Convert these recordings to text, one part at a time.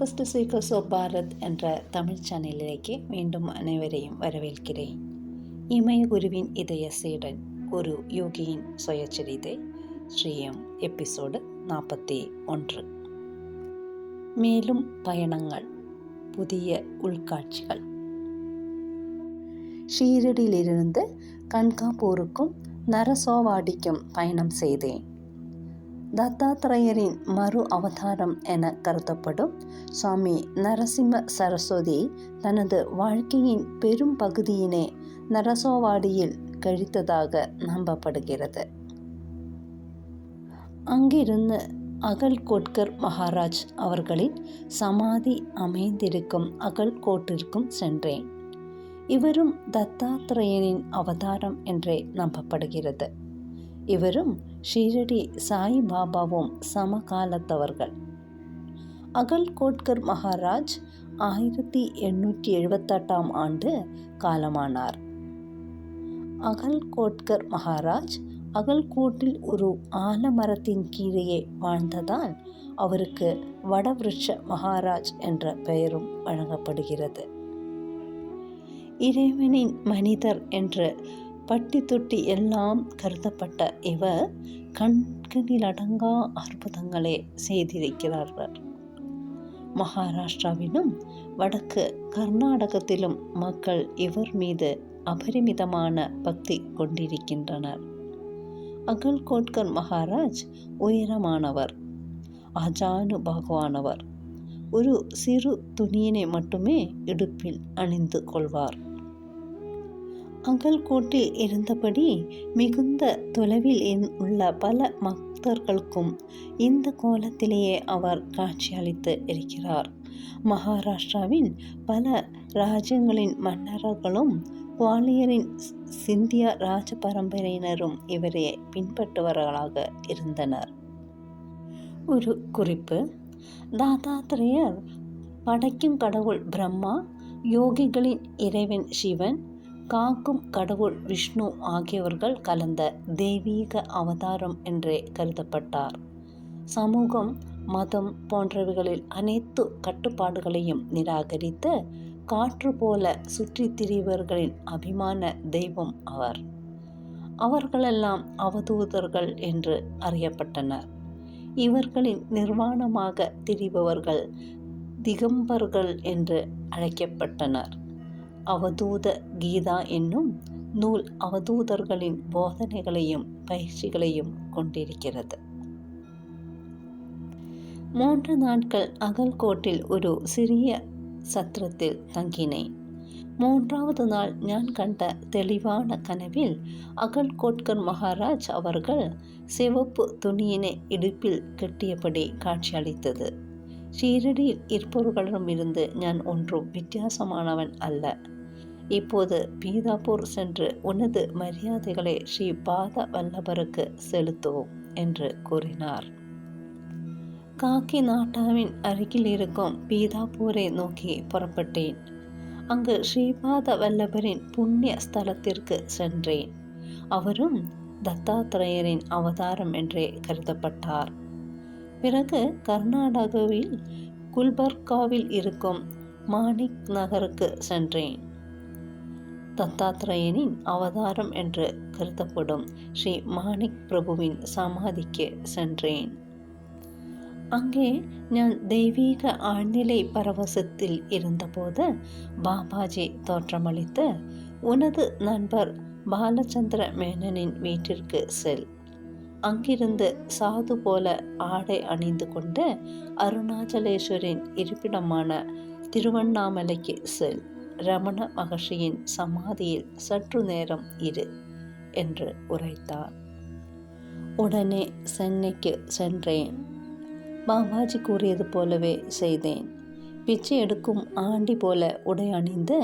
Super seekers of Bharat என்ற தமிழ் சேனலிലേക്ക് വീണ്ടും அனைவரையும் வரவேற்கிறேன். இமய குருவின் இதய சீடன் ஒரு யோகியின் சுயச்சரிதை ஸ்ரீயம் எபிசோடு 41. மேலும் பயணங்கள், புதிய உள்காட்சிகள். ஷீரடியிலிருந்து கன்காப்பூருக்கும் நரசோவாடிக்கும் பயணம் செய்தேன். தத்தாத்ரேயரின் மறு அவதாரம் என கருதப்படும் சுவாமி நரசிம்ம சரஸ்வதி தனது வாழ்க்கையின் பெரும் பகுதியினை நரசோவாடியில் கழித்ததாக நம்பப்படுகிறது. அங்கிருந்து அகல்கோட்கர் மகாராஜ் அவர்களின் சமாதி அமைந்திருக்கும் அகல்கோட்டிற்கும் சென்றேன். இவரும் தத்தாத்ரேயரின் அவதாரம் என்றே நம்பப்படுகிறது. இவரும் ஷீரடி சாய் பாபாவும் சமகாலத்தவர்கள். அகல்கோட்கர் மகாராஜ் 1878 ஆண்டு காலமானார். அகல்கோட்கர் மகாராஜ் அகல்கோட்டில் ஒரு ஆலமரத்தின் கீழே வாழ்ந்ததால் அவருக்கு வடவிருட்ச மகாராஜ் என்ற பெயரும் வழங்கப்படுகிறது. இறைவனின் மனிதர் என்று பட்டி தொட்டி எல்லாம் கருதப்பட்ட இவர் கண்களிலடங்கா அற்புதங்களே செய்திருக்கிறார்கள். மகாராஷ்டிராவிலும் வடக்கு கர்நாடகத்திலும் மக்கள் இவர் மீது அபரிமிதமான பக்தி கொண்டிருக்கின்றனர். அகல்கோட்கர் மகாராஜ் உயரமானவர், அஜானுபாகுவானவர். ஒரு சிறு துணியினை மட்டுமே இடுப்பில் அணிந்து கொள்வார். அகல்கோட்டில் இருந்தபடி மிகுந்த தொலைவில் உள்ள பல பக்தர்களுக்கும் இந்த கோலத்திலேயே அவர் காட்சியளித்து இருக்கிறார். மகாராஷ்டிராவின் பல ராஜ்யங்களின் மன்னர்களும் குவாலியரின் சிந்திய ராஜ பரம்பரையினரும் இவரை பின்பற்றுபவர்களாக இருந்தனர். ஒரு குறிப்பு: தத்தாத்ரேயர் படைக்கும் கடவுள் பிரம்மா, யோகிகளின் இறைவன் சிவன், காக்கும் கடவுள் விஷ்ணு ஆகியவர்கள் கலந்த தெய்வீக அவதாரம் என்றே கருதப்பட்டார். சமூகம், மதம் போன்றவைகளில் அனைத்து கட்டுப்பாடுகளையும் நிராகரித்து காற்று போல சுற்றித் திரிபவர்களின் அபிமான தெய்வம் அவர். அவர்களெல்லாம் அவதூதர்கள் என்று அறியப்பட்டனர். இவர்களின் நிர்வாணமாக திரிபவர்கள் திகம்பர்கள் என்று அழைக்கப்பட்டனர். அவதூத கீதா என்னும் நூல் அவதூதர்களின் போதனைகளையும் பயிற்சிகளையும் கொண்டிருக்கிறது. 3 நாட்கள் அகல்கோட்டில் ஒரு சிறிய சத்திரத்தில் தங்கினேன். 3வது நாள் நான் கண்ட தெளிவான கனவில் அகல்கோட்கர் மகாராஜ் அவர்கள் சிவப்பு துணியினை இடுப்பில் கட்டியபடி காட்சியளித்தது. ஷீரடியில் இருப்பவர்களிடமிருந்து நான் ஒன்றும் வித்தியாசமானவன் அல்ல. இப்போது பீதாப்பூர் சென்று உனது மரியாதைகளை ஸ்ரீ பாத வல்லபருக்கு செலுத்துவோம் என்று கூறினார். காக்கிநாடாவின் அருகில் இருக்கும் பீதாப்பூரை நோக்கி புறப்பட்டேன். அங்கு ஸ்ரீபாத வல்லபரின் புண்ணிய ஸ்தலத்திற்கு சென்றேன். அவரும் தத்தாத்ரேயரின் அவதாரம் என்றே கருதப்பட்டார். பிறகு கர்நாடகாவில் குல்பர்காவில் இருக்கும் மாணிக் நகருக்கு சென்றேன். தத்தாத்ரேயனின் அவதாரம் என்று கருதப்படும் ஸ்ரீ மாணிக் பிரபுவின் சமாதிக்கு சென்றேன். அங்கே நான் தெய்வீக ஆழ்நிலை பரவசத்தில் இருந்தபோது பாபாஜி தோற்றமளித்து, உனது நண்பர் பாலச்சந்திர மேனனின் வீட்டிற்கு செல். அங்கிருந்து சாது போல ஆடை அணிந்து கொண்டு அருணாச்சலேஸ்வரின் இருப்பிடமான திருவண்ணாமலைக்கு செல். ரமண மகர்ஷியின் சமாதியில் சற்று நேரம் இரு என்று உரைத்தார். உடனே சென்னைக்கு சென்றேன். பாபாஜி கூறியது போலவே செய்தேன். பிச்சை எடுக்கும் ஆண்டி போல உடை அணிந்து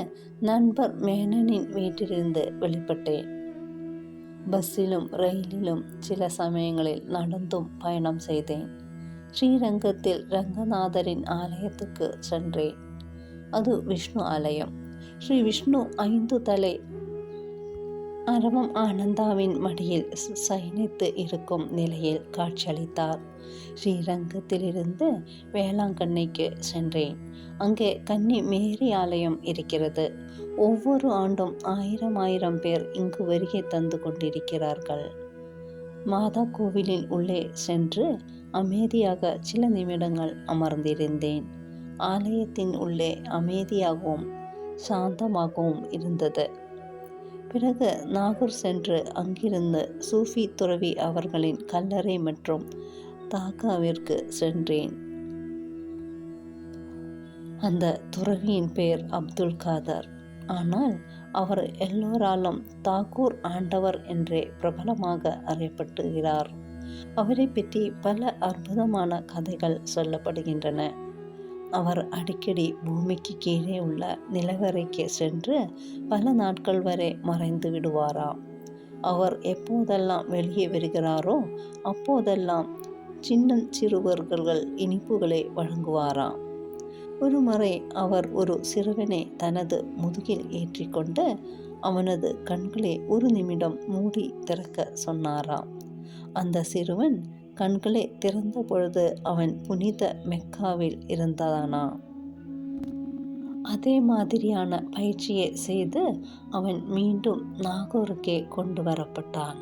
நண்பர் மேனனின் வீட்டிலிருந்து வெளிப்பட்டேன். பஸ்ஸிலும் ரயிலிலும் சில சமயங்களில் நடந்தும் பயணம் செய்தேன். ஸ்ரீரங்கத்தில் ரங்கநாதரின் ஆலயத்துக்கு சென்றேன். அது விஷ்ணு ஆலயம். ஸ்ரீ விஷ்ணு 5 தலை அரவம் ஆனந்தாவின் மடியில் சயனித்து இருக்கும் நிலையில் காட்சியளித்தார். ஸ்ரீரங்கத்திலிருந்து வேளாங்கண்ணிக்கு சென்றேன். அங்கே கன்னி மேரி ஆலயம் இருக்கிறது. ஒவ்வொரு ஆண்டும் 1000 பேர் இங்கு வருகை தந்து கொண்டிருக்கிறார்கள். மாதா கோவிலில் உள்ளே சென்று அமைதியாக சில நிமிடங்கள் அமர்ந்திருந்தேன். ஆலயத்தின் உள்ளே அமைதியாகவும் சாந்தமாகவும் இருந்தது. பிறகு நாகூர் சென்று அங்கிருந்து சூஃபி துறவி அவர்களின் கல்லறை மற்றும் தாக்காவிற்கு சென்றேன். அந்த துறவியின் பெயர் அப்துல் காதர். ஆனால் அவர் எல்லோராலும் தாக்கூர் ஆண்டவர் என்றே பிரபலமாக அறியப்படுகிறார். அவரை பற்றி பல அற்புதமான கதைகள் சொல்லப்படுகின்றன. அவர் அடிக்கடி பூமிக்கு கீழே உள்ள நிலவரைக்கு சென்று பல நாட்கள் வரை மறைந்து விடுவாராம். அவர் எப்போதெல்லாம் வெளியே வருகிறாரோ அப்போதெல்லாம் சிறுவர்கள் இனிப்புகளை வழங்குவாராம். ஒரு முறை அவர் ஒரு சிறுவனை தனது முதுகில் ஏற்றிக்கொண்டு அவனது கண்களை ஒரு நிமிடம் மூடி திறக்க சொன்னாராம். அந்த சிறுவன் கண்களை திறந்த பொழுது அவன் புனித மெக்காவில் இருந்தானா. அதே மாதிரியான பயிற்சியை செய்து அவன் மீண்டும் நாகூருக்கே கொண்டு வரப்பட்டான்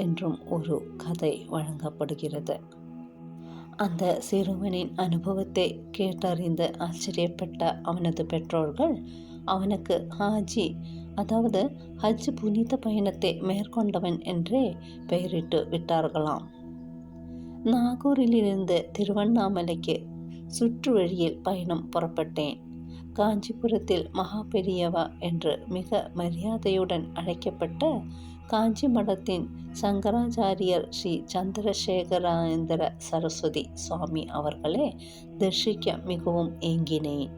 என்றும் ஒரு கதை வழங்கப்படுகிறது. அந்த சிறுவனின் அனுபவத்தை கேட்டறிந்து ஆச்சரியப்பட்ட அவனது பெற்றோர்கள் அவனுக்கு ஹாஜி, அதாவது ஹஜ் புனித பயணத்தை மேற்கொண்டவன் என்றே பெயரிட்டு விட்டார்களாம். நாகூரிலிருந்து திருவண்ணாமலைக்கு சுற்று வழியில் பயணம் புறப்பட்டேன். காஞ்சிபுரத்தில் மகா பெரியவா என்று மிக மரியாதையுடன் அழைக்கப்பட்ட காஞ்சி மடத்தின் சங்கராச்சாரியர் ஸ்ரீ சந்திரசேகரேந்திர சரஸ்வதி சுவாமி அவர்களே தரிசிக்க மிகவும் ஏங்கினேன்.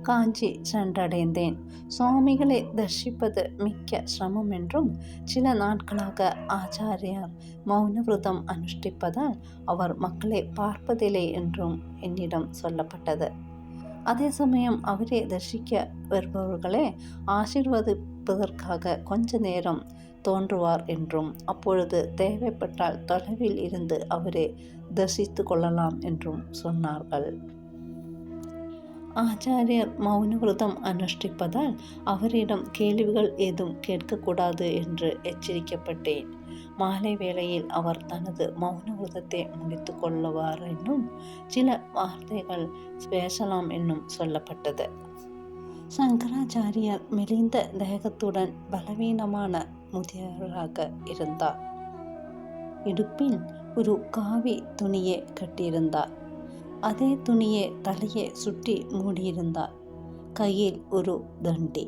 காஞ்சி சென்றடைந்தேன். சுவாமிகளை தரிசிப்பது மிக்க சிரமம் என்றும் சில நாட்களாக ஆச்சாரியார் மௌன விரதம் அனுஷ்டிப்பதால் அவர் மக்களை பார்ப்பதில்லை என்றும் என்னிடம் சொல்லப்பட்டது. அதே சமயம் அவரை தரிசிக்க வருபவர்களை ஆசீர்வதிப்பதற்காக கொஞ்ச நேரம் தோன்றுவார் என்றும் அப்பொழுது தேவைப்பட்டால் தொலைவில் இருந்து அவரை தரிசித்து கொள்ளலாம் என்றும் சொன்னார்கள். ஆச்சாரியர் மௌன விரதம் அனுஷ்டிப்பதால் அவரிடம் கேள்விகள் ஏதும் கேட்கக்கூடாது என்று எச்சரிக்கப்பட்டேன். மாலை வேளையில் அவர் தனது மௌன விரதத்தை முடித்து கொள்ளுவார் என்னும் சில வார்த்தைகள் பேசலாம் என்னும் சொல்லப்பட்டது. சங்கராச்சாரியார் மெலிந்த தேகத்துடன் பலவீனமான முதியவராக இருந்தார். இடுப்பில் ஒரு காவி துணியை கட்டியிருந்தார். அதே துணியை தலையை சுற்றி மூடியிருந்தார். கையில் ஒரு தண்டி.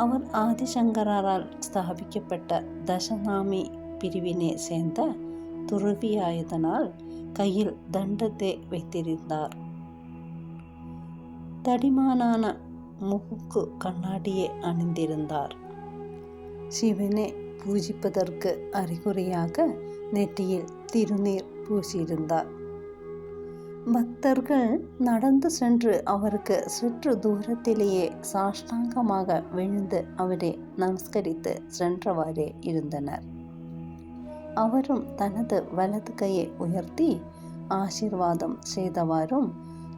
அவர் ஆதிசங்கரால் ஸ்தாபிக்கப்பட்ட தசநாமி பிரிவினை சேர்ந்த துறவியாயதனால் கையில் தண்டத்தை வைத்திருந்தார். தடிமானான முகுக்கு கண்ணாடியை அணிந்திருந்தார். சிவனை பூஜிப்பதற்கு அறிகுறியாக நெற்றியில் திருநீர் பூசியிருந்தார். பக்தர்கள் நடந்து சென்று அவருக்கு சற்று தூரத்திலேயே சாஷ்டாங்கமாக விழுந்து அவரை நமஸ்கரித்து சென்றவாறே இருந்தனர். அவரும் தனது வலது கையை உயர்த்தி ஆசீர்வாதம் செய்தவாறும்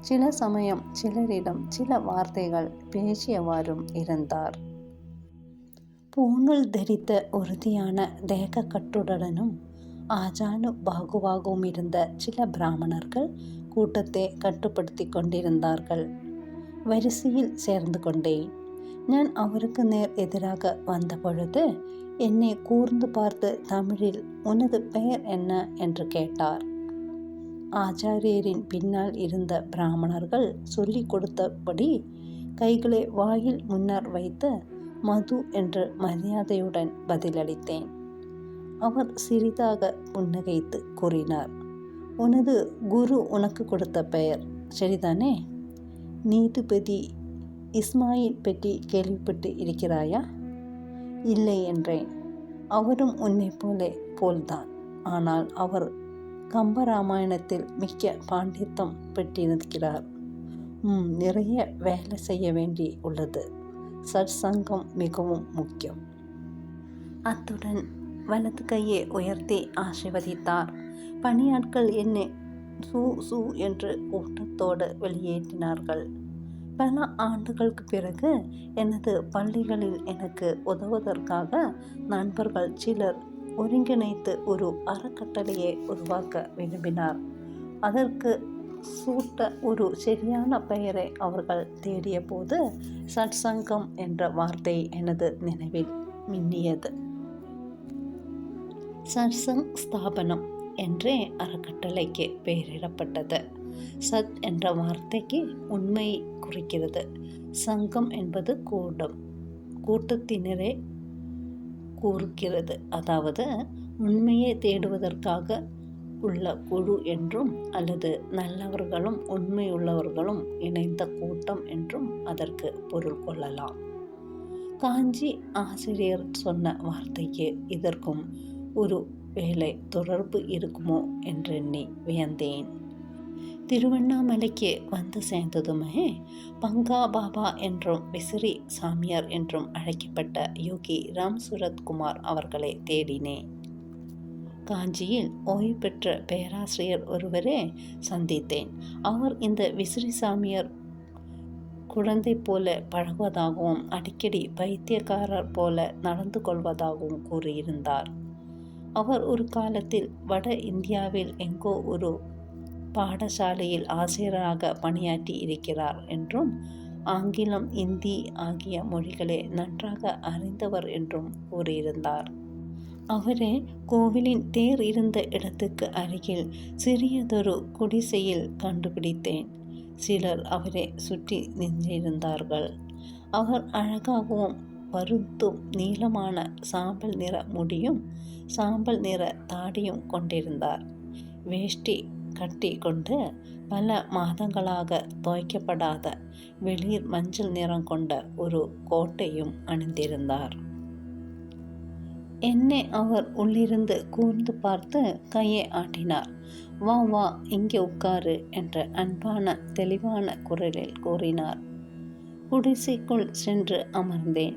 சில சமயம் சிலரிடம் சில வார்த்தைகள் பேசியவாறும் இருந்தார். பூணூல் தரித்த உறுதியான தேக கட்டுடனும் ஆஜானு பாகுவாகவும் இருந்த சில பிராமணர்கள் கூட்டத்தை கட்டுப்படுத்தி கொண்டிருந்தார்கள். வரிசையில் சேர்ந்து கொண்டேன். நான் அவருக்கு நேர் எதிராக வந்த பொழுது என்னை கூர்ந்து பார்த்து தமிழில் உனது பெயர் என்ன என்று கேட்டார். ஆச்சாரியரின் பின்னால் இருந்த பிராமணர்கள் சொல்லிக் கொடுத்தபடி கைகளை வாயில் முன்னர் வைத்து மது என்று மரியாதையுடன் பதிலளித்தேன். அவர் சிறிதாக புன்னகைத்து கூறினார், உனது குரு உனக்கு கொடுத்த பெயர் சரிதானே? நீதிபதி இஸ்மாயில் பற்றி கேள்விப்பட்டு இருக்கிறாயா? இல்லை என்றேன். அவரும் உன்னை போல்தான். ஆனால் அவர் கம்பராமாயணத்தில் மிக்க பாண்டித்தம் பெற்றிருக்கிறார். நிறைய வேலை செய்ய வேண்டி உள்ளது. சற்சங்கம் மிகவும் முக்கியம். அத்துடன் வலது கையை உயர்த்தி ஆசீர்வதித்தார். பணியாட்கள் என்னை சூ சூ என்று கூட்டத்தோடு வெளியேற்றினார்கள். பல ஆண்டுகளுக்கு பிறகு எனது பள்ளிகளில் எனக்கு உதவுவதற்காக நண்பர்கள் சிலர் ஒருங்கிணைத்து ஒரு அறக்கட்டளையை உருவாக்க விரும்பினார். அதற்கு சூட்ட ஒரு சரியான பெயரை அவர்கள் தேடிய போது சத்சங்கம் என்ற வார்த்தை எனது நினைவில் மின்னியது. சத்சங் ஸ்தாபனம் என்றே அறக்கட்டளைக்கு பெயரிடப்பட்டது. சத் என்ற வார்த்தைக்கு உண்மை குறிக்கிறது. சங்கம் என்பது கூட்டத்தினரே கூறுகிறது. அதாவது உண்மையை தேடுவதற்காக உள்ள குழு என்றும் அல்லது நல்லவர்களும் உண்மையுள்ளவர்களும் இணைந்த கூட்டம் என்றும் அதற்கு பொருள் கொள்ளலாம். காஞ்சி ஆசிரியர் சொன்ன வார்த்தைக்கு இதற்கும் ஒரு வேளை தொடர்பு இருக்குமோ என்றெண்ணி வியந்தேன். திருவண்ணாமலைக்கு வந்து சேர்ந்ததுமே பங்கா பாபா என்றும் விசிறி சாமியார் என்றும் அழைக்கப்பட்ட யோகி ராம் சுரத்குமார் அவர்களை தேடினேன். காஞ்சியில் ஓய்வு பெற்ற பேராசிரியர் ஒருவரே சந்தித்தேன். அவர் இந்த விசிறி சாமியார் குழந்தை போல பழகுவதாகவும் அடிக்கடி பைத்தியக்காரர் போல நடந்து கொள்வதாகவும் கூறியிருந்தார். அவர் ஒரு காலத்தில் வட இந்தியாவில் எங்கோ ஒரு பாடசாலையில் ஆசிரியராக பணியாற்றி இருக்கிறார் என்றும் ஆங்கிலம் இந்தி ஆகிய மொழிகளை நன்றாக அறிந்தவர் என்றும் கூறியிருந்தார். அவரே கோவிலின் தேர் இருந்த இடத்துக்கு அருகில் சிறியதொரு குடிசையில் கண்டுபிடித்தேன். சிலர் அவரை சுற்றி நின்றிருந்தார்கள். அவர் அழகாகவும் பருத்தும் நீளமான சாம்பல் நிற முடியும் சாம்பல் நிற தாடியும் கொண்டிருந்தார். வேஷ்டி கட்டி கொண்டு பல மாதங்களாக துவைக்கப்படாத வெளிர் மஞ்சள் நிறம் கொண்ட ஒரு கோட்டையும் அணிந்திருந்தார். என்னை அவர் உள்ளிருந்து கூர்ந்து பார்த்து கையை ஆட்டினார். வா வா, இங்கே உட்காரு என்ற அன்பான தெளிவான குரலில் கூறினார். குடிசைக்குள் சென்று அமர்ந்தேன்.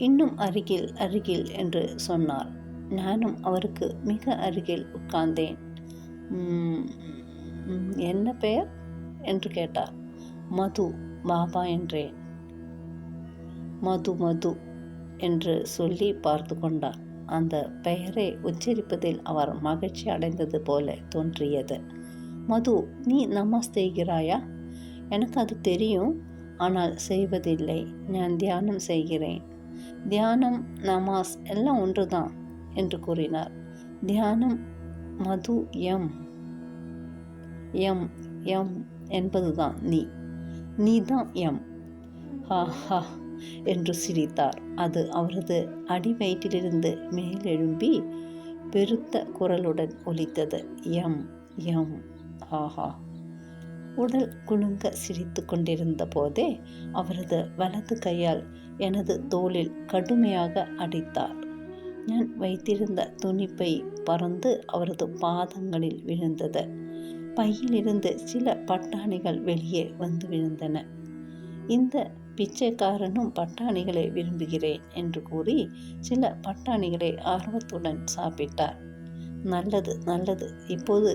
இன்னும் அருகில் அருகில் என்று சொன்னார். நானும் அவருக்கு மிக அருகில் உட்கார்ந்தேன். என்ன பெயர் என்று கேட்டார். மது பாபா என்றேன். மது மது என்று சொல்லி பார்த்து கொண்டார். அந்த பெயரை உச்சரிப்பதில் அவர் மகிழ்ச்சி அடைந்தது போல தோன்றியது. மது, நீ நமாஸ் செய்கிறாயா? எனக்கு அது தெரியும், ஆனால் செய்வதில்லை. நான் தியானம் செய்கிறேன். தியானம் நமாஸ் எல்லாம் ஒன்றுதான் என்று கூறினார். தியானம் மது எம் எம் எம் என்பதுதான் நீ தான் எம். ஹா ஹா என்று சிரித்தார். அது அவரது அடி வயிற்றிலிருந்து மேலெழும்பி பெருத்த குரலுடன் ஒலித்தது. M M haha. உடல் குலுங்க சிரித்து கொண்டிருந்த போதே அவரது வலது கையால் எனது தோளில் கடுமையாக அடித்தார். நான் வைத்திருந்த துணிப்பை பறந்து அவரது பாதங்களில் விழுந்தது. பையிலிருந்து சில பட்டாணிகள் வெளியே வந்து விழுந்தன. இந்த பிச்சைக்காரனும் பட்டாணிகளை விரும்புகிறேன் என்று கூறி சில பட்டாணிகளை ஆர்வத்துடன் சாப்பிட்டார். நல்லது நல்லது. இப்போது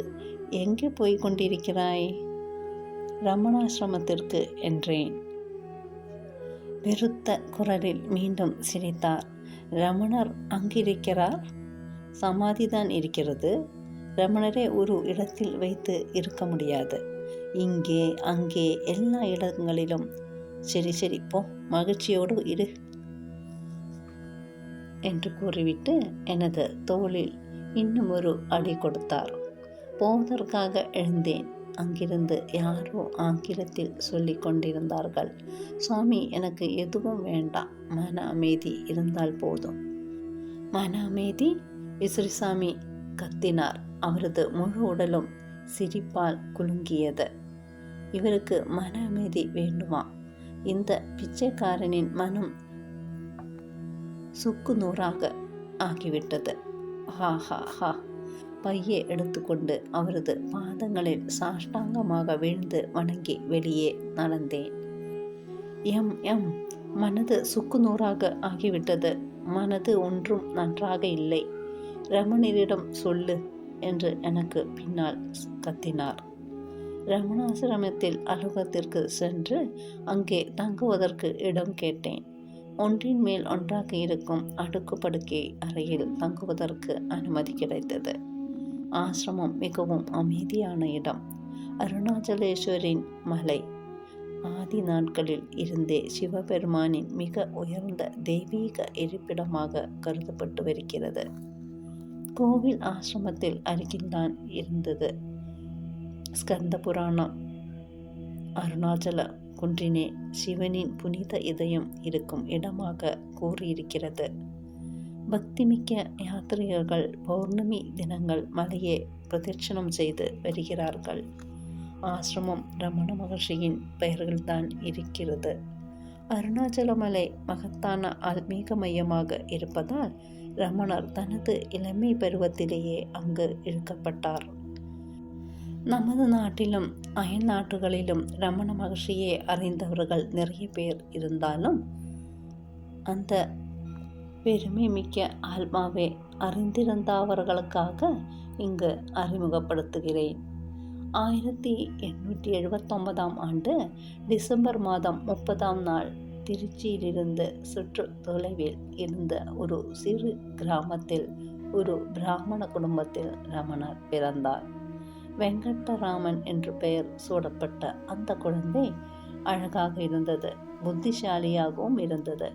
எங்கே போய் கொண்டிருக்கிறாய்? ரமணாசிரமத்திற்கு என்றேன். பெருத்த குரலில் மீண்டும் சிரித்தார். ரமணர் அங்கிருக்கிறார்? சமாதிதான் இருக்கிறது. ரமணரே ஒரு இடத்தில் வைத்து இருக்க முடியாது. இங்கே அங்கே எல்லா இடங்களிலும். சரி சரி போ, மகிழ்ச்சியோடு இரு என்று கூறிவிட்டு எனது தோளில் இன்னும் ஒரு அடி கொடுத்தார். போவதற்காக எழுந்தேன். அங்கிருந்து யாரோ ஆங்கிலத்தில் சொல்லி கொண்டிருந்தார்கள். சுவாமி, எனக்கு எதுவும் வேண்டாம், மன அமைதி இருந்தால் போதும். மன அமைதி? விசிறிசாமி கத்தினார். அவரது முழு உடலும் சிரிப்பால் குலுங்கியது. இவருக்கு மன அமைதி வேண்டுமா? இந்த பிச்சைக்காரனின் மனம் சுக்கு நூறாக ஆகிவிட்டது. ஹா ஹா ஹா. பையை எடுத்துக்கொண்டு அவரது பாதங்களில் சாஷ்டாங்கமாக விழுந்து வணங்கி வெளியே நடந்தேன். எம் எம் மனது சுக்கு நூறாக ஆகிவிட்டது. மனது ஒன்றும் நன்றாக இல்லை. ரமணரிடம் சொல்லு என்று எனக்கு பின்னால் கத்தினார். ரமணாசிரமத்தில் அலுவலகத்திற்கு சென்று அங்கே தங்குவதற்கு இடம் கேட்டேன். ஒன்றின் மேல் ஒன்றாக இருக்கும் அடுக்கு படுக்கை அறையில் தங்குவதற்கு அனுமதி கிடைத்தது. ஆசிரமம் மிகவும் அமைதியான இடம். அருணாச்சலேஸ்வரின் மலை ஆதி நாட்களில் இருந்தே சிவபெருமானின் மிக உயர்ந்த தெய்வீக இருப்பிடமாக கருதப்பட்டு வருகிறது. கோவில் ஆசிரமத்தில் அருகில்தான் இருந்தது. ஸ்கந்த புராணம் அருணாச்சல குன்றினே சிவனின் புனித இதயம் இருக்கும் இடமாக கூறியிருக்கிறது. பக்திமிக்க யாத்ரீகர்கள் பௌர்ணமி தினங்கள் மலையை பிரதட்சணம் செய்து வருகிறார்கள். ஆசிரமம் ரமண மகர்ஷியின் பெயர்கள்தான் இருக்கிறது. அருணாச்சல மலை மகத்தான ஆன்மீக மையமாக இருப்பதால் ரமணர் தனது இளமை பருவத்திலேயே அங்கு இழுக்கப்பட்டார். நமது நாட்டிலும் அயல் நாடுகளிலும் ரமண மகர்ஷியை அறிந்தவர்கள் நிறைய பேர் இருந்தாலும் அந்த பெருமை மிக்க ஆத்மாவை அறிந்திருந்தவர்களுக்காக இங்கு அறிமுகப்படுத்துகிறேன். 1879 ஆண்டு டிசம்பர் மாதம் 30 திருச்சியிலிருந்து சுற்று தொலைவில் இருந்த ஒரு சிறு கிராமத்தில் ஒரு பிராமண குடும்பத்தில் ரமணர் பிறந்தார். வெங்கட்டராமன் என்று பெயர் சூடப்பட்ட அந்த குழந்தை அழகாக இருந்தது, புத்திசாலியாகவும் இருந்தது.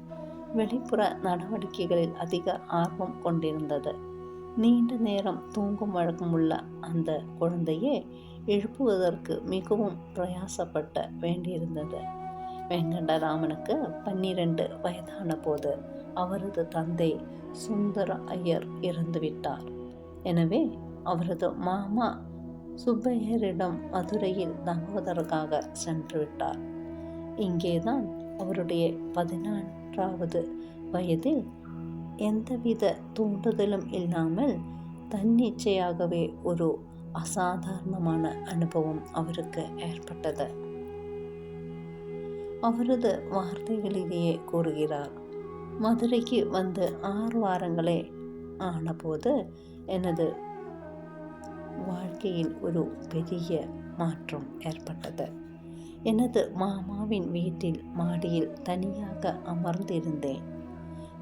வெளிப்புற நடவடிக்கைகளில் அதிக ஆர்வம் கொண்டிருந்தது. நீண்ட நேரம் தூங்கும் வழக்கமுள்ள அந்த குழந்தையை எழுப்புவதற்கு மிகவும் பிரயாசப்பட வேண்டியிருந்தது. வெங்கடராமனுக்கு 12 வயதான போது அவரது தந்தை சுந்தர ஐயர் இறந்துவிட்டார். எனவே அவரது மாமா சுப்பையரிடம் மதுரையில் தங்குவதற்காக சென்று விட்டார். இங்கேதான் அவருடைய 14வது வயதில் எந்தவித தூண்டுதலும் இல்லாமல் தன்னிச்சையாகவே ஒரு அசாதாரணமான அனுபவம் அவருக்கு ஏற்பட்டது. அவரது வார்த்தைகளிலேயே கூறுகிறார், மதுரைக்கு வந்து 6 வாரங்களே ஆனபோது எனது வாழ்க்கையில் ஒரு பெரிய மாற்றம் ஏற்பட்டது. எனது மாமாவின் வீட்டில் மாடியில் தனியாக அமர்ந்திருந்தேன்.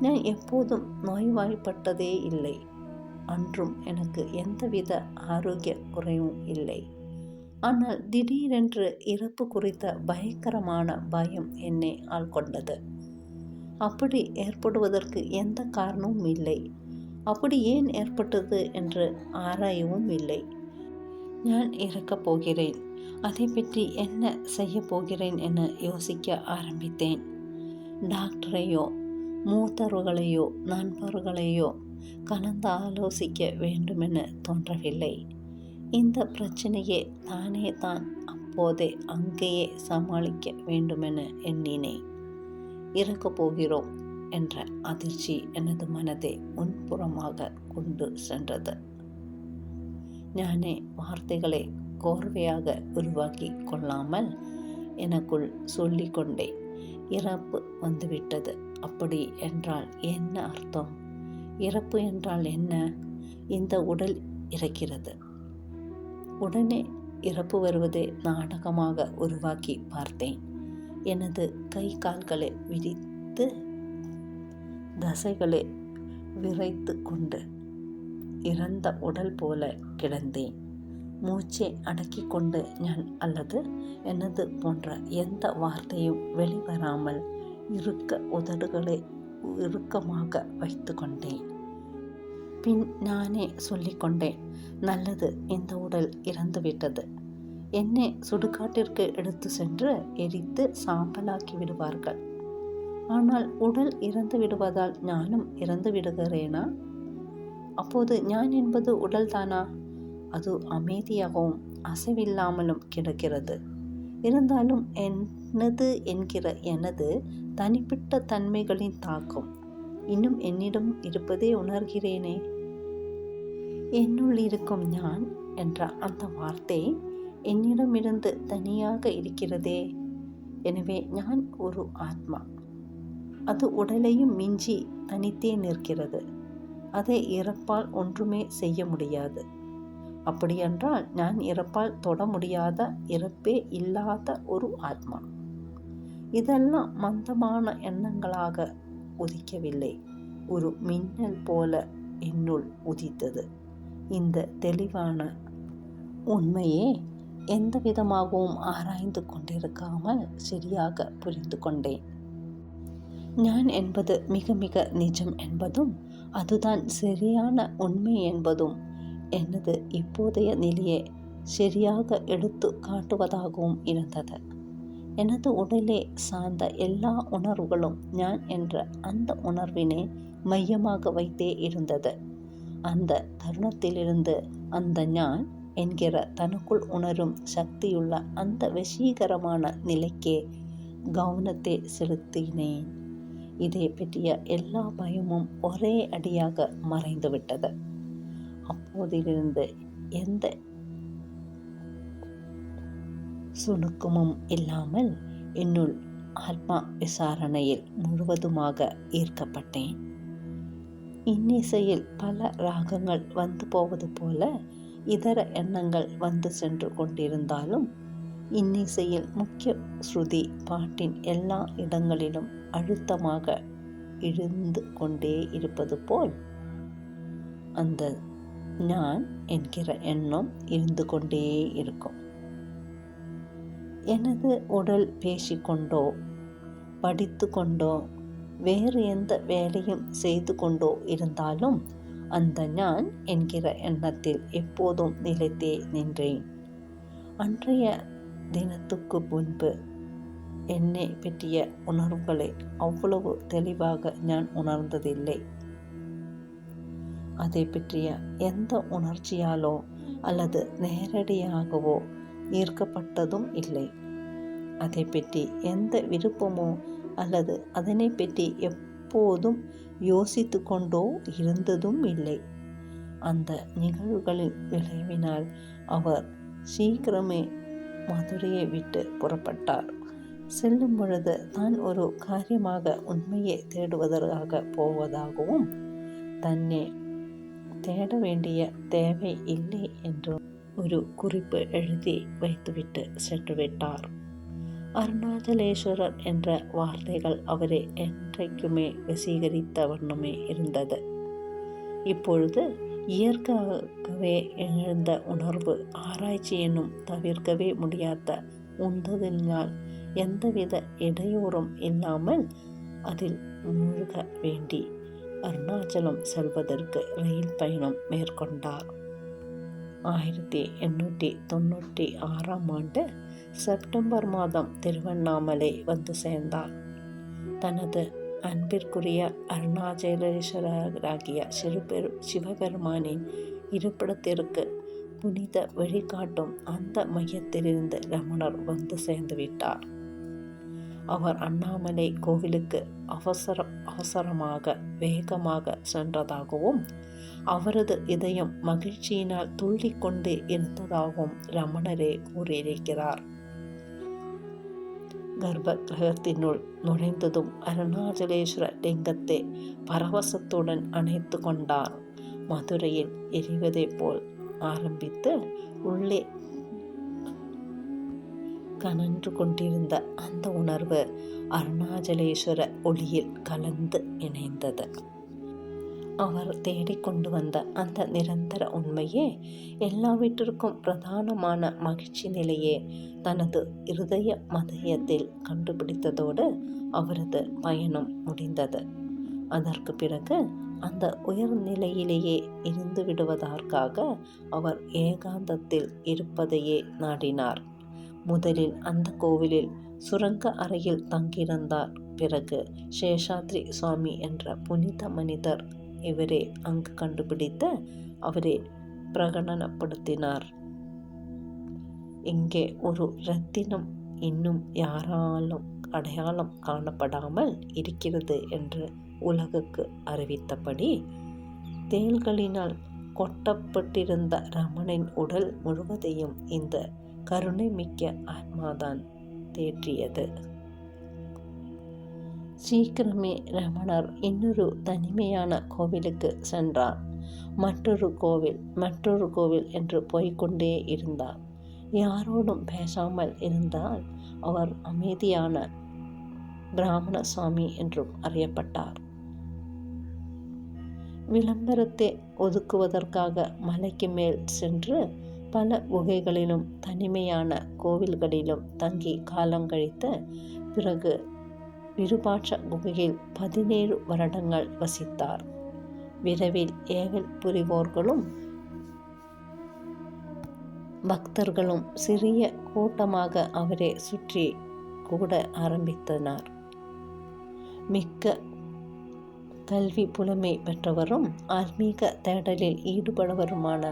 நான் எப்போதும் நோய்வாய்ப்பட்டதே இல்லை. அன்றும் எனக்கு எந்தவித ஆரோக்கிய குறைவும் இல்லை. ஆனால் திடீரென்று இறப்பு குறித்த பயங்கரமான பயம் என்னை ஆட்கொண்டது. அப்படி ஏற்படுவதற்கு எந்த காரணமும் இல்லை. அப்படி ஏன் ஏற்பட்டது என்று ஆராயவும் இல்லை. நான் இறக்கப் போகிறேன், அதை பற்றி என்ன செய்ய போகிறேன் என யோசிக்க ஆரம்பித்தேன். டாக்டரையோ மூத்தவர்களையோ நண்பர்களையோ கலந்து ஆலோசிக்க வேண்டுமென தோன்றவில்லை. இந்த பிரச்சனையை தானே தான் அப்போதே அங்கேயே சமாளிக்க வேண்டுமென எண்ணினேன். இறக்கப் போகிறோம் என்ற அதிர்ச்சி எனது மனதை முன்புறமாக கொண்டு சென்றது. ஞானே வார்த்தைகளை கோர்வையாக உருவாக்கி கொள்ளாமல் எனக்குள் சொல்லிக்கொண்டே, இறப்பு வந்துவிட்டது. அப்படி என்றால் என்ன அர்த்தம்? இறப்பு என்றால் என்ன? இந்த உடல் இறக்கிறது. உடனே இறப்பு வருவதை நாடகமாக உருவாக்கி பார்த்தேன். எனது கை கால்களை விரித்து தசைகளை விரைத்து கொண்டு இறந்த உடல் போல கிடந்தேன். மூச்சை அடக்கி கொண்டு ஞான் அல்லது எனது போன்ற எந்த வார்த்தையும் வெளிவராமல் இருக்க உதடுகளை இறுக்கமாக வைத்து கொண்டேன். பின் நானே சொல்லிக்கொண்டேன், நல்லது, இந்த உடல் இறந்துவிட்டது. என்னை சுடுகாட்டிற்கு எடுத்து சென்று எரித்து சாம்பலாக்கி விடுவார்கள். ஆனால் உடல் இறந்து விடுவதால் ஞானும் இறந்து விடுகிறேனா? அப்போது ஞான் என்பது உடல் தானா? அது அமைதியாகவும் அசைவில்லாமலும் கிடக்கிறது. இருந்தாலும் என்னது என்கிற எனது தனிப்பட்ட தன்மைகளின் தாக்கம் இன்னும் என்னிடம் இருப்பதே உணர்கிறேனே. என்னுள் இருக்கும் ஞான் என்ற அந்த வார்த்தை என்னிடமிருந்து தனியாக இருக்கிறதே. எனவே ஞான் ஒரு ஆத்மா. அது உடலையும் மிஞ்சி தனித்தே நிற்கிறது. அதை இறப்பால் ஒன்றுமே செய்ய முடியாது. அப்படியென்றால் நான் இறப்பால் தொட முடியாத, இறப்பே இல்லாத ஒரு ஆத்மா. இதெல்லாம் மந்தமான எண்ணங்களாக உதிக்கவில்லை. ஒரு மின்னல் போல என்னுள் உதித்தது. இந்த தெளிவான உண்மையே எந்த விதமாகவும் ஆராய்ந்து கொண்டிருக்காமல் சரியாக புரிந்து கொண்டேன். நான் என்பது மிக மிக நிஜம் என்பதும், அதுதான் சரியான உண்மை என்பதும் எனது இப்போதைய நிலையை சரியாக எடுத்து காட்டுவதாகவும் இருந்தது. எனது உடலே சார்ந்த எல்லா உணர்வுகளும் நான் என்ற அந்த உணர்வினை மையமாக வைத்தே இருந்தது. அந்த தருணத்திலிருந்து அந்த ஞான் என்கிற தனக்குள் உணரும் சக்தியுள்ள அந்த வசீகரமான நிலைக்கே கவனத்தை செலுத்தினேன். இதை பற்றிய எல்லா பயமும் ஒரே அடியாக மறைந்துவிட்டது. அப்போதிலிருந்து எந்த சுணுக்கமும் இல்லாமல் என்னுள் ஆத்மா விசாரணையில் முழுவதுமாக ஈர்க்கப்பட்டேன். இன்னிசையில் பல ராகங்கள் வந்து போவது போல இதர எண்ணங்கள் வந்து சென்று கொண்டிருந்தாலும், இன்னிசையில் முக்கிய ஸ்ருதி பாட்டின் எல்லா இடங்களிலும் அழுத்தமாக இழுந்து கொண்டே இருப்பது போல் அந்த நான் என்கிற எண்ணம் இருந்து கொண்டே இருக்கும். எனது உடல் பேசிக்கொண்டோ படித்து கொண்டோ வேறு எந்த வேலையும் செய்து கொண்டோ இருந்தாலும் அந்த நான் என்கிற எண்ணத்தில் எப்போதும் நிலைத்தே நின்றேன். அன்றைய தினத்துக்கு முன்பு என்னை பற்றிய உணர்வுகளை அவ்வளவு தெளிவாக நான் உணர்ந்ததில்லை. அதை பற்றிய எந்த உணர்ச்சியாலோ அல்லது நேரடியாகவோ ஈர்க்கப்பட்டதும் இல்லை. அதை பற்றி எந்த விருப்பமோ அல்லது அதனை பற்றி எப்போதும் யோசித்து கொண்டோ இருந்ததும் இல்லை. அந்த நிகழ்வுகளின் விளைவினால் அவர் சீக்கிரமே மதுரையை விட்டு புறப்பட்டார். செல்லும் பொழுது தான் ஒரு காரியமாக உண்மையை தேடுவதற்காக போவதாகவும், தன்னை தேட வேண்டிய தேவை இல்லை என்றும் ஒரு குறிப்பு எழுதி வைத்துவிட்டு சென்றுவிட்டார். அருணாச்சலேஸ்வரர் என்ற வார்த்தைகள் அவரை என்றைக்குமே வசீகரித்த வண்ணமே இருந்தது. இப்பொழுது இயற்கையாகவே எழுந்த உணர்வு ஆராய்ச்சி என்னும் தவிர்க்கவே முடியாத உந்ததினால் எந்தவித இடையூறும் இல்லாமல் அதில் மூழ்க வேண்டி அருணாச்சலம் செல்வதற்கு ரயில் பயணம் மேற்கொண்டார். 1896 செப்டம்பர் மாதம் திருவண்ணாமலை வந்து சேர்ந்தார். தனது அன்பிற்குரிய அருணாச்சலேஸ்வரராகிய சிவபெருமானின் இருப்பிடத்திற்கு புனித வழிகாட்டும் அந்த மையத்திலிருந்து ரமணர் வந்து சேர்ந்து விட்டார். அவர் அண்ணாமலை கோவிலுக்கு அவசரமாக வேகமாக சென்றதாகவும், அவரது இதயம் மகிழ்ச்சியினால் துள்ளிக்கொண்டு இருந்ததாகவும் ரமணரே கூறியிருக்கிறார். கர்ப்ப கிரகத்தினுள் நுழைந்ததும் அருணாச்சலேஸ்வர லிங்கத்தை பரவசத்துடன் அணைத்து கொண்டார். மதுரையில் எரிவதை போல் ஆரம்பித்து உள்ளே கனன்று கொண்டிருந்த அந்த உணர்வு அருணாச்சலேஸ்வர ஒளியில் கலந்து இணைந்தது. அவர் தேடிக்கொண்டு வந்த அந்த நிரந்தர உண்மையே, எல்லாவற்றிற்கும் பிரதானமான மகிழ்ச்சி நிலையே தனது இருதய மதயத்தில் கண்டுபிடித்ததோடு அவரது பயணம் முடிந்தது. அதற்கு பிறகு அந்த உயர்நிலையிலேயே இருந்து விடுவதற்காக அவர் ஏகாந்தத்தில் இருப்பதையே நாடினார். முதலில் அந்த கோவிலில் சுரங்க அறையில் தங்கியிருந்தார். பிறகு சேஷாத்ரி சுவாமி என்ற புனித மனிதர் இவரே அங்கு கண்டுபிடித்து அவரே பிரகடனப்படுத்தினார். இங்கே ஒரு ரத்தினம் இன்னும் யாராலும் அடையாளம் காணப்படாமல் இருக்கிறது என்று உலகுக்கு அறிவித்தபடி, தேள்களினால் கொட்டப்பட்டிருந்த ரமணின் உடல் முழுவதையும் இந்த கருணை மிக்க ஆத்மாதான் தேற்றியது. சீக்கிரமே ரமணர் இன்னொரு தனிமையான கோவிலுக்கு சென்றார். மற்றொரு கோவில் என்று போய்கொண்டே இருந்தார். யாரோடும் பேசாமல் இருந்தால் அவர் அமைதியான பிராமண சுவாமி என்றும் அறியப்பட்டார். விளம்பரத்தை ஒதுக்குவதற்காக மலைக்கு மேல் சென்று பல குகைகளிலும் தனிமையான கோவில்களிலும் தங்கி காலங்கழித்த பிறகு விருபாட்ச குகையில் 17 வருடங்கள் வசித்தார். விரைவில் ஏவல் புரிவோர்களும் பக்தர்களும் சிறிய கூட்டமாக அவரை சுற்றி கூட ஆரம்பித்தனர். மிக்க கல்வி புலமை பெற்றவரும் ஆன்மீக தேடலில் ஈடுபடுவருமான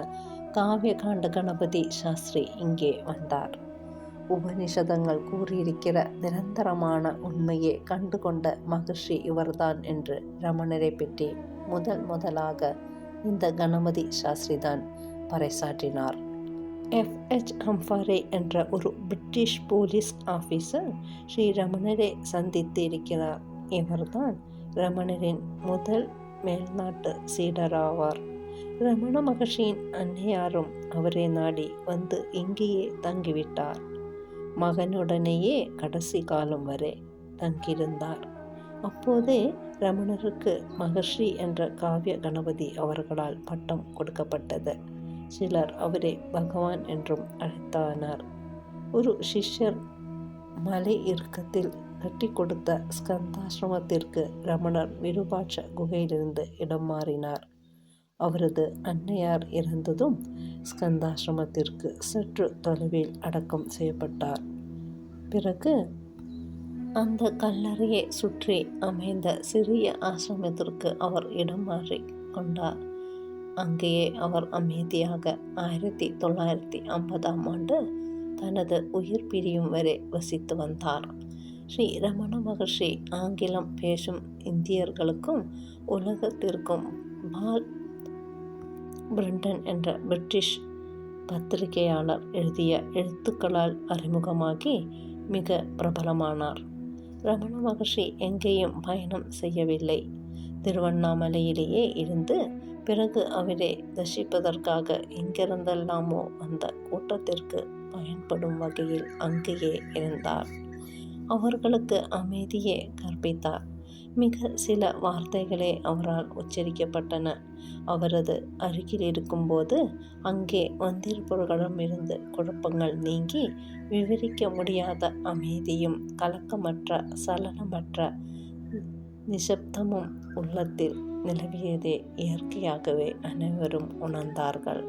காவியகாண்ட கணபதி சாஸ்திரி இங்கே வந்தார். உபனிஷதங்கள் கூறியிருக்கிற நிரந்தரமான உண்மையை கண்டுகொண்ட மகர்ஷி இவர்தான் என்று ரமணரை பற்றி முதலாக இந்த கணபதி சாஸ்திரி தான் பறைசாற்றினார். F.H. ஹம்பாரே என்ற ஒரு பிரிட்டிஷ் போலீஸ் ஆபீசர் ஸ்ரீ ரமணரை சந்தித்து இருக்கிறார். இவர்தான் ரமணரின் முதல் மேல்நாட்டு சீடராவார். ரமண மகர்ஷியின் அன்னையாரும் அவரை நாடி வந்து இங்கேயே தங்கிவிட்டார். மகனுடனேயே கடைசி காலம் வரை தங்கியிருந்தார். அப்போதே ரமணருக்கு மகர்ஷி என்ற காவிய கணபதி அவர்களால் பட்டம் கொடுக்கப்பட்டது. சிலர் அவரை பகவான் என்றும் அழைத்தனர். ஒரு சிஷ்யர் மலை இறுக்கத்தில் கட்டி கொடுத்த ஸ்கந்தாசிரமத்திற்கு ரமணர் விருபாட்ச குகையிலிருந்து இடம் மாறினார். அவரது அன்னையார் இறந்ததும் ஸ்கந்தாசிரமத்திற்கு சற்று தொலைவில் அடக்கம் செய்யப்பட்டார். பிறகு அந்த கல்லறையை சுற்றி அமைந்த சிறிய ஆசிரமத்திற்கு அவர் இடம் மாறி கொண்டார். அங்கேயே அவர் அமைதியாக 1950ஆம் ஆண்டு தனது உயிர் பிரியும் வரை வசித்து வந்தார். ஸ்ரீ ரமண மகர்ஷி ஆங்கிலம் பேசும் இந்தியர்களுக்கும் உலகத்திற்கும் பால் பிரிண்டன் என்ற பிரிட்டிஷ் பத்திரிகையாளர் எழுதிய எழுத்துக்களால் அறிமுகமாகி மிக பிரபலமானார். ரமண மகர்ஷி எங்கேயும் பயணம் செய்யவில்லை. திருவண்ணாமலையிலேயே இருந்து பிறகு அவரை தரிசிப்பதற்காக எங்கிருந்தெல்லாமோ அந்த கூட்டத்திற்கு பயன்படும் வகையில் அங்கேயே இருந்தார். அவர்களுக்கு அமைதியை கற்பித்தார். மிக சில வார்த்தைகளே அவரால் உச்சரிக்கப்பட்டன. அவரது அருகில் இருக்கும்போது அங்கே வந்திருப்பவர்களிடமிருந்து குழப்பங்கள் நீங்கி விவரிக்க முடியாத அமைதியும் கலக்கமற்ற சலனமற்ற நிசப்தமும் உள்ளத்தில் நிலவியதை இயற்கையாகவே அனைவரும் உணர்ந்தார்கள்.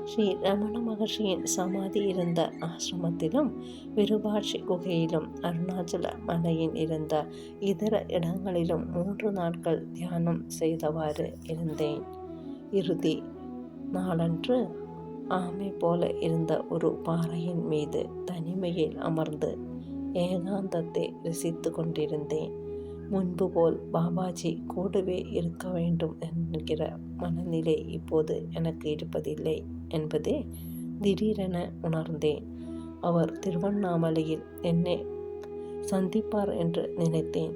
ஸ்ரீ ரமண மகர்ஷியின் சமாதி இருந்த ஆசிரமத்திலும் விருபாட்சி குகையிலும் அருணாச்சல மலையில் இருந்த இதர இடங்களிலும் 3 நாட்கள் தியானம் செய்தவாறு இருந்தேன். இறுதி நாளன்று ஆமை போல இருந்த ஒரு பாறையின் மீது தனிமையில் அமர்ந்து ஏகாந்தத்தை ரசித்து கொண்டிருந்தேன். முன்பு போல் பாபாஜி கூடவே இருக்க வேண்டும் என்கிற மனநிலை இப்போது எனக்கு இருப்பதில்லை என்பதை திடீரென உணர்ந்தேன். அவர் திருவண்ணாமலையில் என்னை சந்திப்பார் என்று நினைத்தேன்.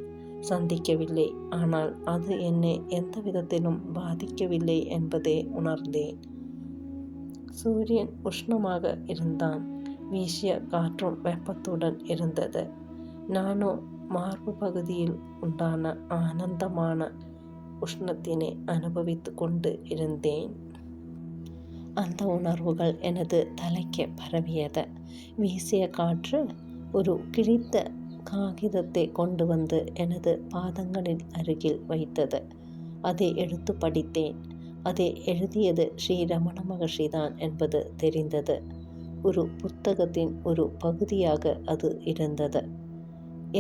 சந்திக்கவில்லை. ஆனால் அது என்னை எந்த விதத்திலும் பாதிக்கவில்லை என்பதை உணர்ந்தேன். சூரியன் உஷ்ணமாக இருந்தான். வீசிய காற்றும் வெப்பத்துடன் இருந்தது. நானோ மார்பு பகுதியில் உண்டான ஆனந்தமான உஷ்ணத்தினை அனுபவித்து கொண்டு இருந்தேன். அந்த உணர்வுகள் எனது தலைக்கு பரவியது. வீசிய காற்று ஒரு கிழித்த காகிதத்தை கொண்டு வந்து எனது பாதங்களின் அருகில் வைத்தது. அதை எடுத்து படித்தேன். அதை எழுதியது ஸ்ரீ ரமண மகர்ஷி தான் என்பது தெரிந்தது. ஒரு புத்தகத்தின் ஒரு பகுதியாக அது இருந்தது.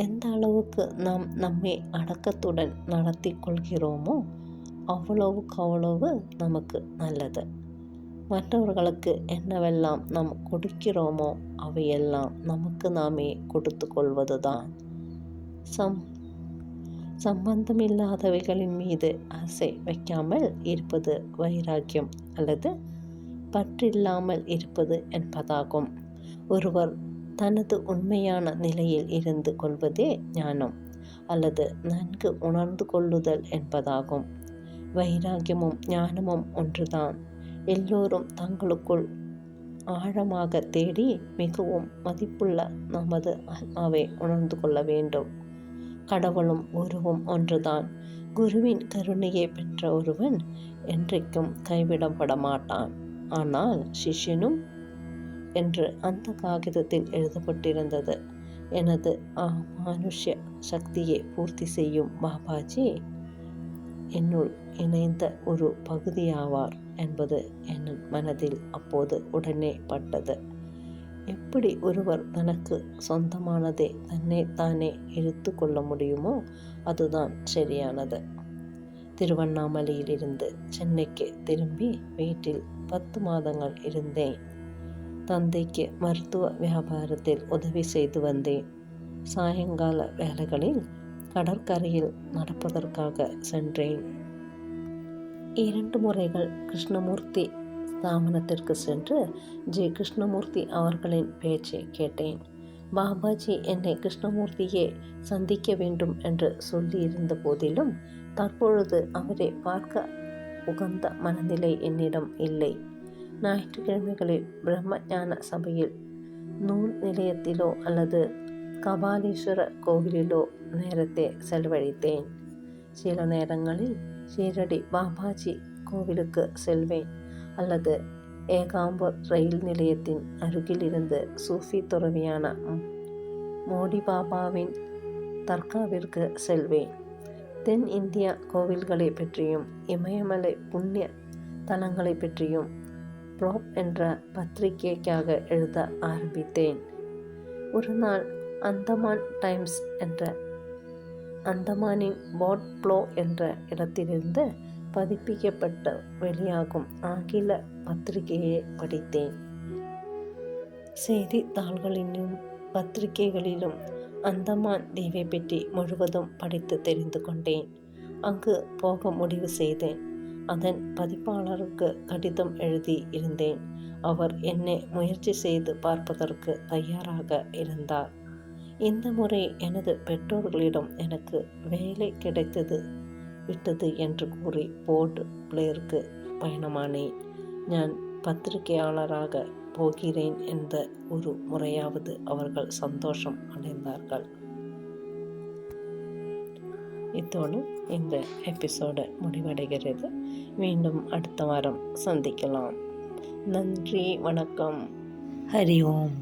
எந்த அளவுக்கு நாம் நம்மை அடக்கத்துடன் நடத்தி கொள்கிறோமோ அவ்வளவு நமக்கு நல்லது. மற்றவர்களுக்கு என்னவெல்லாம் நாம் கொடுக்கிறோமோ அவையெல்லாம் நமக்கு நாமே கொடுத்து கொள்வதுதான். சம்பந்தமில்லாதவைகளின் மீது ஆசை வைக்காமல் இருப்பது வைராக்கியம் அல்லது பற்றில்லாமல் இருப்பது என்பதாகும். ஒருவர் தனது உண்மையான நிலையில் இருந்து கொள்வதே ஞானம். அல்லது நன்கு உணர்ந்து கொள்ளுதல் என்பதாகும். வைராகியமும் ஞானமும் ஒன்றுதான். எல்லோரும் தங்களுக்குள் ஆழமாக தேடி மிகவும் மதிப்புள்ள நமது ஆத்மாவை உணர்ந்து கொள்ள வேண்டும். கடவுளும் குருவும் ஒன்றுதான். குருவின் கருணையை பெற்ற ஒருவன் என்றைக்கும் கைவிடப்பட மாட்டான். ஆனால் சிஷ்யனும் என்று அந்த காகிதத்தில் எழுதப்பட்டிருந்தது. எனது அமானுஷ்ய சக்தியை பூர்த்தி செய்யும் பாபாஜி என்னுள் இணைந்த ஒரு பகுதியாவார் என்பது என் மனதில் அப்போது உடனே பட்டது. எப்படி ஒருவர் தனக்கு சொந்தமானதை தன்னை தானே இழுத்து கொள்ள முடியுமோ அதுதான் சரியானது. திருவண்ணாமலையிலிருந்து சென்னைக்கு திரும்பி வீட்டில் 10 மாதங்கள் இருந்தேன். தந்தைக்கு மருத்துவ வியாபாரத்தில் உதவி செய்து வந்தேன். சாயங்கால வேளைகளில் கடற்கரையில் நடப்பதற்காக சென்றேன். 2 முறைகள் கிருஷ்ணமூர்த்தி ஸ்தாபனத்திற்கு சென்று ஜி கிருஷ்ணமூர்த்தி அவர்களின் பேச்சை கேட்டேன். பாபாஜி என்னை கிருஷ்ணமூர்த்தியே சந்திக்க வேண்டும் என்று சொல்லியிருந்த போதிலும் தற்பொழுது அவரை பார்க்க உகந்த மனநிலை என்னிடம் இல்லை. ஞாயிற்றுக்கிழமைகளில் பிரம்ம ஞான சபையில் நூல் நிலையத்திலோ அல்லது கபாலீஸ்வர கோவிலிலோ நேரத்தை செலவழித்தேன். சில நேரங்களில் ஷீரடி பாபாஜி கோவிலுக்கு செல்வேன் அல்லது ஏகாம்பர் ரயில் நிலையத்தின் அருகில் இருந்து சூஃபி துறவியான மோடி பாபாவின் தர்காவிற்கு செல்வேன். தென் இந்தியா கோவில்களை பற்றியும் இமயமலை புண்ணிய தலங்களை பற்றியும் ப்ரோப் என்ற பத்திரிகைக்காக எழுத ஆரம்பித்தேன். ஒரு நாள் அந்தமான் டைம்ஸ் என்ற அந்தமானின் போட் ப்ளோ என்ற இடத்திலிருந்து பதிப்பிக்கப்பட்ட வெளியாகும் ஆங்கில பத்திரிகையை படித்தேன். செய்தித்தாள்களிலும் பத்திரிகைகளிலும் அந்தமான் தீவை பற்றி முழுவதும் படித்து தெரிந்து கொண்டேன். அங்கு போக முடிவு செய்தேன். அதன் பதிப்பாளருக்கு கடிதம் எழுதி இருந்தேன். அவர் என்னை முயற்சி செய்து பார்ப்பதற்கு தயாராக இருந்தார். இந்த முறை எனது பெற்றோர்களிடம் எனக்கு வேலை கிடைத்தது விட்டது என்று கூறி போர்ட் பிளேயருக்கு பயணமானேன். நான் பத்திரிகையாளராக போகிறேன் என்ற ஒரு முறையாவது அவர்கள் சந்தோஷம் அடைந்தார்கள். இத்தோடு இந்த எபிசோடு முடிவடைகிறது. மீண்டும் அடுத்த வாரம் சந்திக்கலாம். நன்றி, வணக்கம். ஹரி ஓம்.